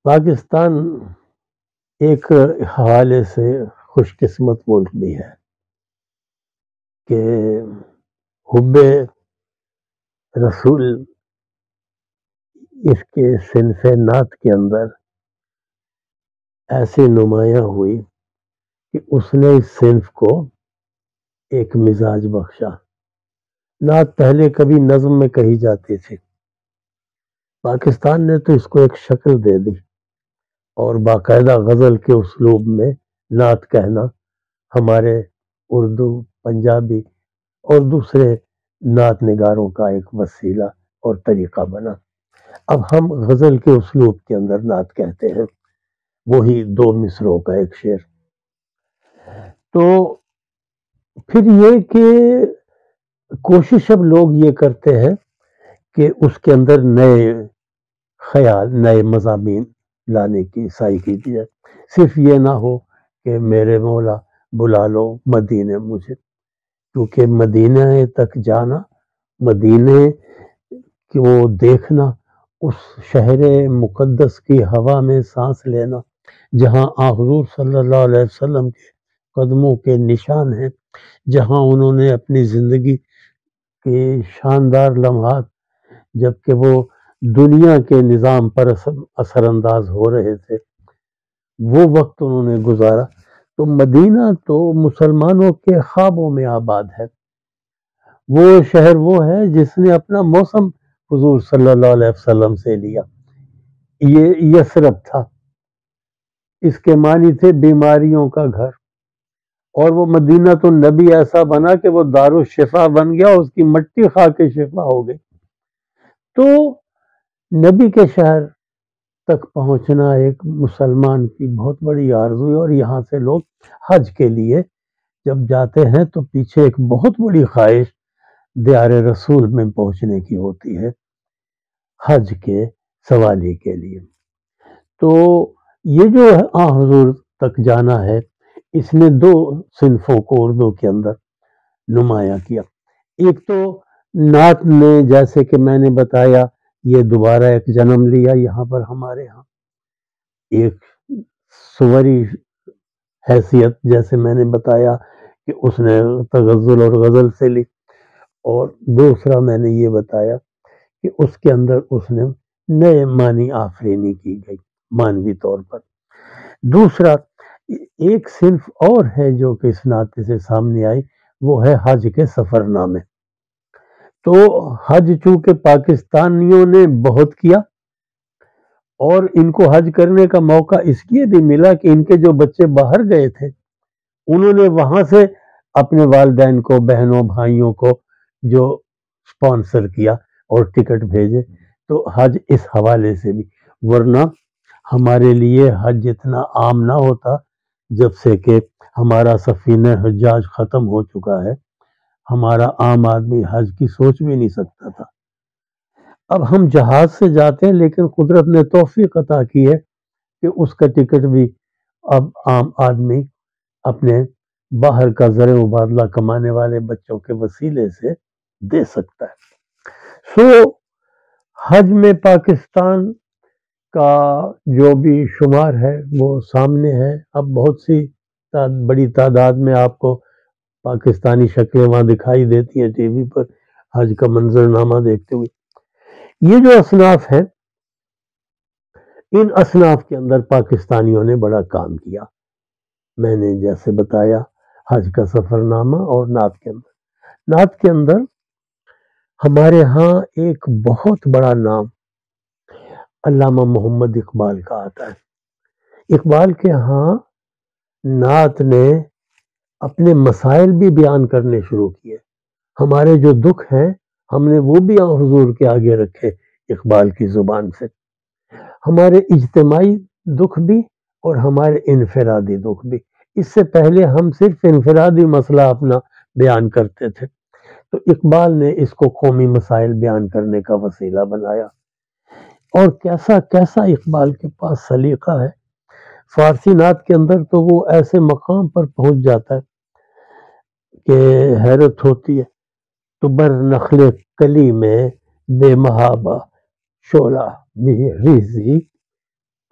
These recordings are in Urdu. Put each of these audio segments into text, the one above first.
پاکستان ایک حوالے سے خوش قسمت ملک بھی ہے کہ حب رسول اس کے صنف نعت کے اندر ایسے نمایاں ہوئی کہ اس نے اس صنف کو ایک مزاج بخشا۔ نعت پہلے کبھی نظم میں کہی جاتی تھی، پاکستان نے تو اس کو ایک شکل دے دی اور باقاعدہ غزل کے اسلوب میں نعت کہنا ہمارے اردو، پنجابی اور دوسرے نعت نگاروں کا ایک وسیلہ اور طریقہ بنا۔ اب ہم غزل کے اسلوب کے اندر نعت کہتے ہیں، وہی 2 مصرعوں کا ایک شعر۔ تو پھر یہ کہ کوشش اب لوگ یہ کرتے ہیں کہ اس کے اندر نئے خیال، نئے مضامین لانے کی سعی کی جائے۔ صرف یہ نہ ہو کہ میرے مولا بلا لو مدینے مجھے، کیونکہ مدینے تک جانا، مدینے کو دیکھنا، اس شہر مقدس کی ہوا میں سانس لینا جہاں حضور صلی اللہ علیہ وسلم کے قدموں کے نشان ہیں، جہاں انہوں نے اپنی زندگی کے شاندار لمحات، جبکہ وہ دنیا کے نظام پر اثر انداز ہو رہے تھے، وہ وقت انہوں نے گزارا۔ تو مدینہ تو مسلمانوں کے خوابوں میں آباد ہے۔ وہ شہر وہ ہے جس نے اپنا موسم حضور صلی اللہ علیہ وسلم سے لیا۔ یہ یثرب تھا، اس کے معنی تھے بیماریوں کا گھر، اور وہ مدینہ تو نبی ایسا بنا کہ وہ دارالشفا بن گیا، اس کی مٹی کھا کے شفا ہو گئی۔ تو نبی کے شہر تک پہنچنا ایک مسلمان کی بہت بڑی آرزو ہے، اور یہاں سے لوگ حج کے لیے جب جاتے ہیں تو پیچھے ایک بہت بڑی خواہش دیار رسول میں پہنچنے کی ہوتی ہے، حج کے سوالی کے لیے۔ تو یہ جو حضور تک جانا ہے، اس نے 2 صنفوں کو اردو کے اندر نمایاں کیا۔ ایک تو نعت نے، جیسے کہ میں نے بتایا، یہ دوبارہ ایک جنم لیا یہاں پر ہمارے ہاں، ایک سوری حیثیت، جیسے میں نے بتایا کہ اس نے تغزل اور غزل سے لی، اور دوسرا میں نے یہ بتایا کہ اس کے اندر اس نے نئے معنی آفرینی کی گئی معنوی طور پر۔ دوسرا ایک صنف اور ہے جو کہ اس ناطے سے سامنے آئی، وہ ہے حج کے سفر نامے۔ تو حج چونکہ پاکستانیوں نے بہت کیا، اور ان کو حج کرنے کا موقع اس لیے بھی ملا کہ ان کے جو بچے باہر گئے تھے، انہوں نے وہاں سے اپنے والدین کو، بہنوں بھائیوں کو جو سپانسر کیا اور ٹکٹ بھیجے، تو حج اس حوالے سے بھی۔ ورنہ ہمارے لیے حج اتنا عام نہ ہوتا، جب سے کہ ہمارا سفینہ حجاج ختم ہو چکا ہے، ہمارا عام آدمی حج کی سوچ بھی نہیں سکتا تھا۔ اب ہم جہاز سے جاتے ہیں، لیکن قدرت نے توفیق عطا کی ہے کہ اس کا ٹکٹ بھی اب عام آدمی اپنے باہر کا زر مبادلہ کمانے والے بچوں کے وسیلے سے دے سکتا ہے۔ سو حج میں پاکستان کا جو بھی شمار ہے وہ سامنے ہے۔ اب بہت سی بڑی تعداد میں آپ کو پاکستانی شکلیں وہاں دکھائی دیتی ہیں ٹی وی پر، حج کا منظرنامہ دیکھتے ہوئے۔ یہ جو اصناف ہے، ان اصناف کے اندر پاکستانیوں نے بڑا کام کیا۔ میں نے جیسے بتایا حج کا سفر نامہ اور نعت کے اندر، نعت کے اندر ہمارے ہاں ایک بہت بڑا نام علامہ محمد اقبال کا آتا ہے۔ اقبال کے ہاں نعت نے اپنے مسائل بھی بیان کرنے شروع کیے۔ ہمارے جو دکھ ہیں، ہم نے وہ بھی حضور کے آگے رکھے اقبال کی زبان سے، ہمارے اجتماعی دکھ بھی اور ہمارے انفرادی دکھ بھی۔ اس سے پہلے ہم صرف انفرادی مسئلہ اپنا بیان کرتے تھے، تو اقبال نے اس کو قومی مسائل بیان کرنے کا وسیلہ بنایا۔ اور کیسا کیسا اقبال کے پاس سلیقہ ہے! فارسی نعت کے اندر تو وہ ایسے مقام پر پہنچ جاتا ہے کہ حیرت ہوتی ہے۔ تو بر نخل کلی میں بے محابہ شعلہ ریزی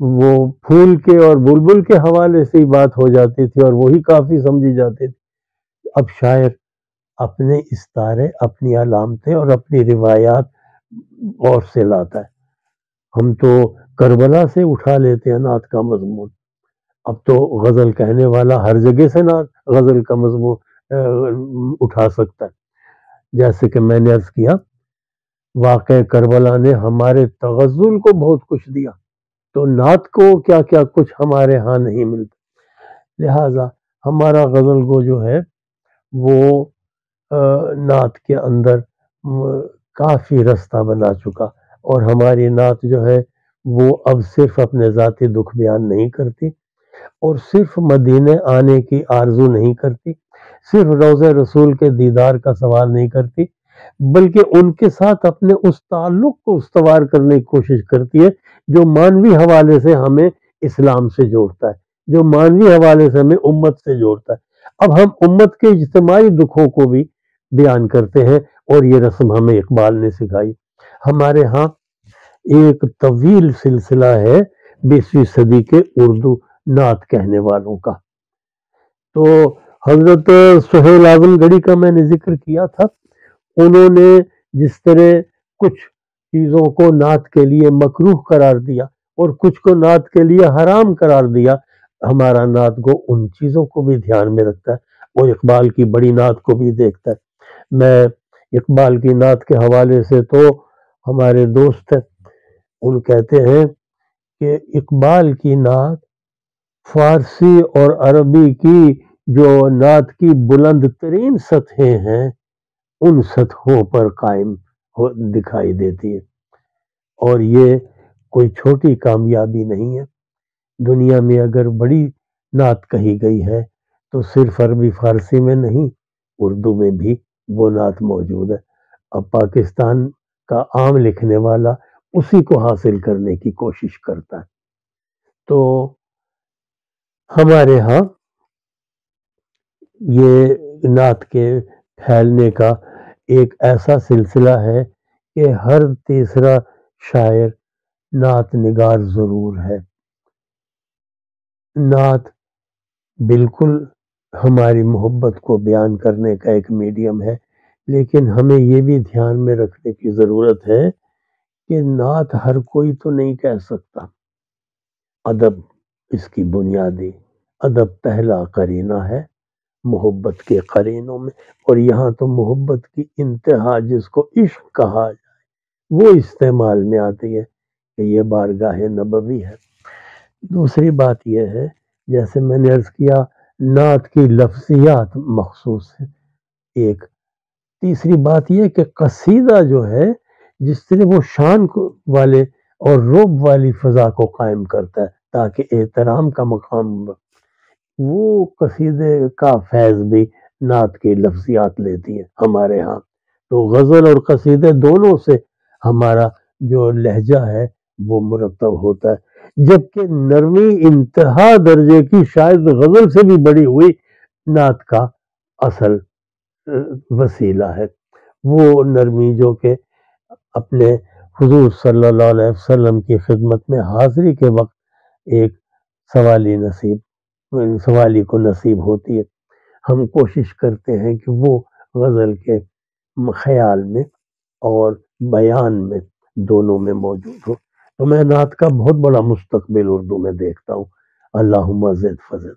وہ پھول کے اور بلبل کے حوالے سے ہی بات ہو جاتی تھی اور وہی کافی سمجھی جاتی تھی۔ اب شاعر اپنے استارے، اپنی علامتیں اور اپنی روایات اور سے لاتا ہے۔ ہم تو کربلا سے اٹھا لیتے ہیں نعت کا مضمون، اب تو غزل کہنے والا ہر جگہ سے نعت غزل کا مضمون اٹھا سکتا ہے۔ جیسے کہ میں نے عرض کیا، واقعہ کربلا نے ہمارے تغزل کو بہت کچھ دیا، تو نعت کو کیا کیا کچھ ہمارے ہاں نہیں ملتا۔ لہٰذا ہمارا غزل گو جو ہے وہ نعت کے اندر کافی رستہ بنا چکا، اور ہماری نعت جو ہے وہ اب صرف اپنے ذاتی دکھ بیان نہیں کرتی، اور صرف مدینے آنے کی آرزو نہیں کرتی، صرف روضہ رسول کے دیدار کا سوال نہیں کرتی، بلکہ ان کے ساتھ اپنے اس تعلق کو استوار کرنے کی کوشش کرتی ہے جو مانوی حوالے سے ہمیں اسلام سے جوڑتا ہے، جو مانوی حوالے سے ہمیں امت سے جوڑتا ہے۔ اب ہم امت کے اجتماعی دکھوں کو بھی بیان کرتے ہیں، اور یہ رسم ہمیں اقبال نے سکھائی۔ ہمارے ہاں ایک طویل سلسلہ ہے 20ویں صدی کے اردو نعت کہنے والوں کا۔ تو حضرت سہیل اعظم گڑھی کا میں نے ذکر کیا تھا، انہوں نے جس طرح کچھ چیزوں کو نعت کے لیے مکروہ قرار دیا اور کچھ کو نعت کے لیے حرام قرار دیا، ہمارا نعت گو ان چیزوں کو بھی دھیان میں رکھتا ہے اور اقبال کی بڑی نعت کو بھی دیکھتا ہے۔ میں اقبال کی نعت کے حوالے سے تو ہمارے دوست ہیں، ان کہتے ہیں کہ اقبال کی نعت فارسی اور عربی کی جو نعت کی بلند ترین سطحیں ہیں ان سطحوں پر قائم دکھائی دیتی ہے، اور یہ کوئی چھوٹی کامیابی نہیں ہے۔ دنیا میں اگر بڑی نعت کہی گئی ہے تو صرف عربی فارسی میں نہیں، اردو میں بھی وہ نعت موجود ہے۔ اب پاکستان کا عام لکھنے والا اسی کو حاصل کرنے کی کوشش کرتا ہے۔ تو ہمارے ہاں یہ نعت کے پھیلنے کا ایک ایسا سلسلہ ہے کہ ہر تیسرا شاعر نعت نگار ضرور ہے۔ نعت بالکل ہماری محبت کو بیان کرنے کا ایک میڈیم ہے، لیکن ہمیں یہ بھی دھیان میں رکھنے کی ضرورت ہے کہ نعت ہر کوئی تو نہیں کہہ سکتا۔ ادب اس کی بنیادی، ادب پہلا قرینہ ہے محبت کے قرینوں میں، اور یہاں تو محبت کی انتہا جس کو عشق کہا جائے وہ استعمال میں آتی ہے کہ یہ بارگاہ نبوی ہے۔ دوسری بات یہ ہے، جیسے میں نے عرض کیا، نعت کی لفظیات مخصوص ہے ایک۔ تیسری بات یہ کہ قصیدہ جو ہے جس طرح وہ شان والے اور رعب والی فضا کو قائم کرتا ہے تاکہ احترام کا مقام، وہ قصیدے کا فیض بھی نعت کی لفظیات لیتی ہے ہمارے ہاں۔ تو غزل اور قصیدے دونوں سے ہمارا جو لہجہ ہے وہ مرتب ہوتا ہے، جبکہ نرمی انتہا درجے کی شاید غزل سے بھی بڑی ہوئی نعت کا اصل وسیلہ ہے۔ وہ نرمی جو کہ اپنے حضور صلی اللہ علیہ وسلم کی خدمت میں حاضری کے وقت ایک سوالی کو نصیب ہوتی ہے، ہم کوشش کرتے ہیں کہ وہ غزل کے خیال میں اور بیان میں دونوں میں موجود ہو۔ تو میں نعت کا بہت بڑا مستقبل اردو میں دیکھتا ہوں۔ اللہم زد فضل۔